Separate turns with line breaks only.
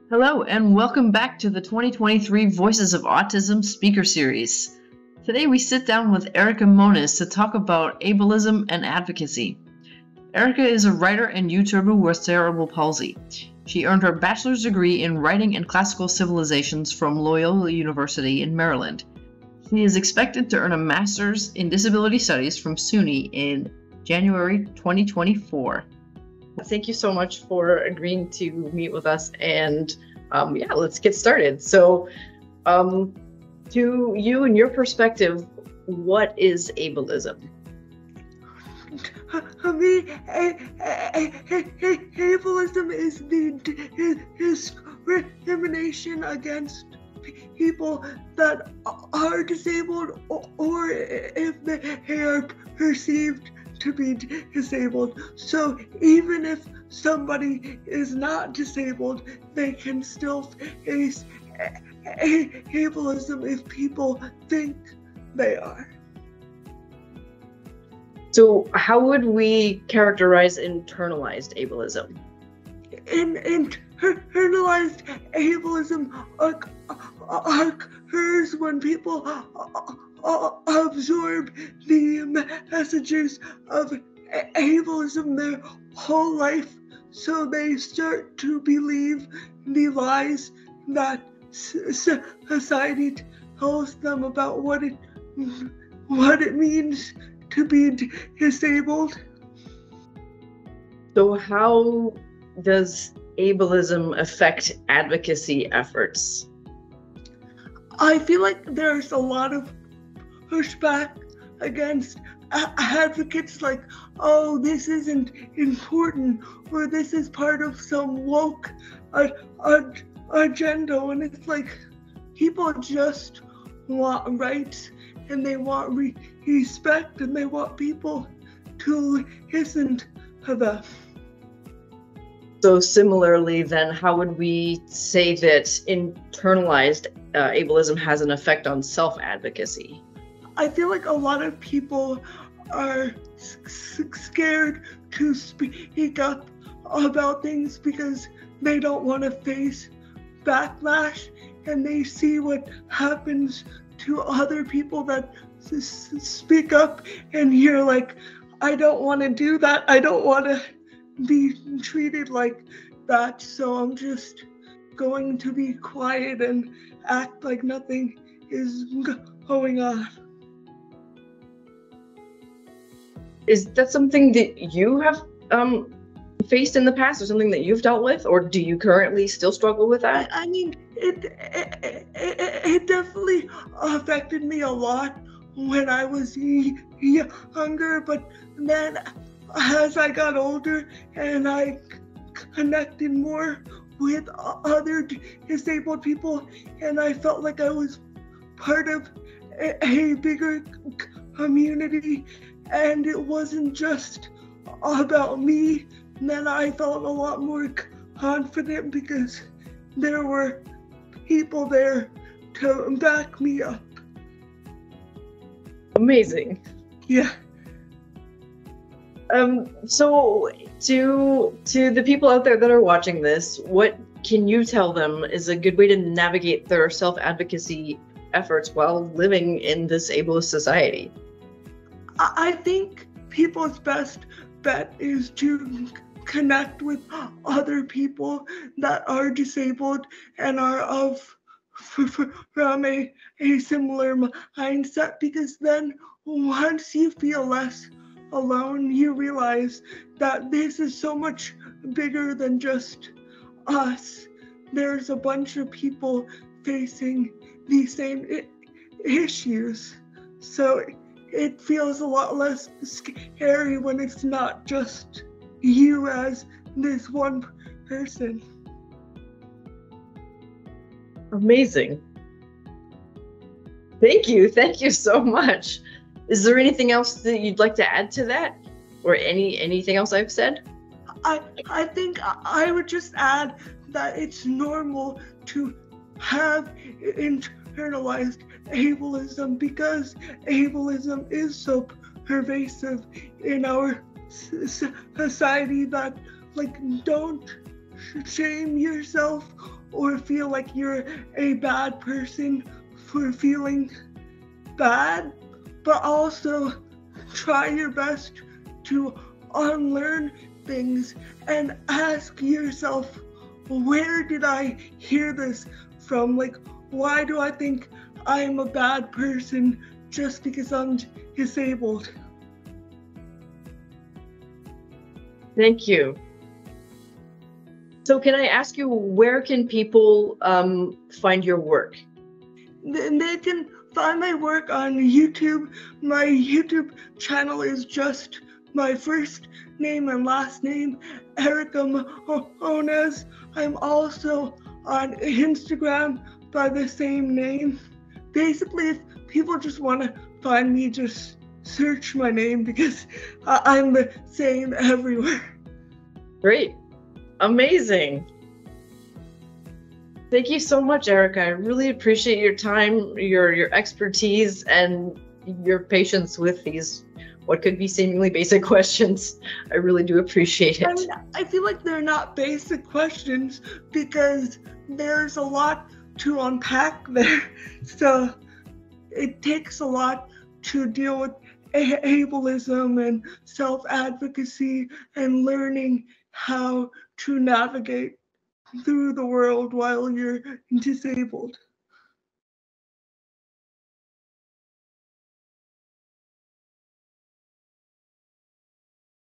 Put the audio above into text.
Hello, and welcome back to the 2023 Voices of Autism speaker series. Today we sit down with Erica Mones to talk about ableism and advocacy. Erica is a writer and YouTuber with cerebral palsy. She earned her bachelor's degree in writing and classical civilizations from Loyola University in Maryland. She is expected to earn a master's in disability studies from SUNY in January 2024. Thank you so much for agreeing to meet with us, and let's get started. So, to you and your perspective, what is ableism?
Ableism is the discrimination against people that are disabled, or if they are perceived to be disabled. So even if somebody is not disabled, they can still face ableism if people think they are.
So how would we characterize internalized ableism?
Internalized ableism occurs when people absorb the messages of ableism their whole life, so they start to believe the lies that society tells them about what it means to be disabled.
So how does ableism affect advocacy efforts?
I feel like there's a lot of pushback against advocates, like, oh, this isn't important, or this is part of some woke agenda, and it's like people just want rights, and they want respect, and they want people to listen to them.
So similarly, then, how would we say that internalized ableism has an effect on self-advocacy?
I feel like a lot of people are scared to speak up about things because they don't want to face backlash, and they see what happens to other people that speak up, and you're like, I don't want to do that. I don't want to be treated like that, so I'm just going to be quiet and act like nothing is going on.
Is that something that you have faced in the past, or something that you've dealt with, or do you currently still struggle with that?
I mean, it definitely affected me a lot when I was younger, but then as I got older and I connected more with other disabled people, and I felt like I was part of a bigger community, and it wasn't just about me, and then I felt a lot more confident because there were people there to back me up.
Amazing.
Yeah.
So to the people out there that are watching this, what can you tell them is a good way to navigate their self-advocacy efforts while living in this ableist society?
I think people's best bet is to connect with other people that are disabled and are from a similar mindset, because then once you feel less alone, you realize that this is so much bigger than just us. There's a bunch of people facing these same issues, so it feels a lot less scary when it's not just you as this one person.
Amazing. Thank you so much. Is there anything else that you'd like to add to that, or anything else I've said?
I think I would just add that it's normal to have internalized ableism, because ableism is so pervasive in our society that, like, don't shame yourself or feel like you're a bad person for feeling bad, but also try your best to unlearn things and ask yourself, where did I hear this from? Like, why do I think I'm a bad person just because I'm disabled?
Thank you. So can I ask you, where can people find your work?
They can find my work on YouTube. My YouTube channel is just my first name and last name, Erica Mones. I'm also on Instagram by the same name. Basically, if people just want to find me, just search my name because I'm the same everywhere.
Great. Amazing. Thank you so much, Erica. I really appreciate your time, your expertise, and your patience with these, what could be seemingly basic questions. I really do appreciate it.
And I feel like they're not basic questions because there's a lot to unpack there. So it takes a lot to deal with ableism and self-advocacy and learning how to navigate through the world while you're disabled.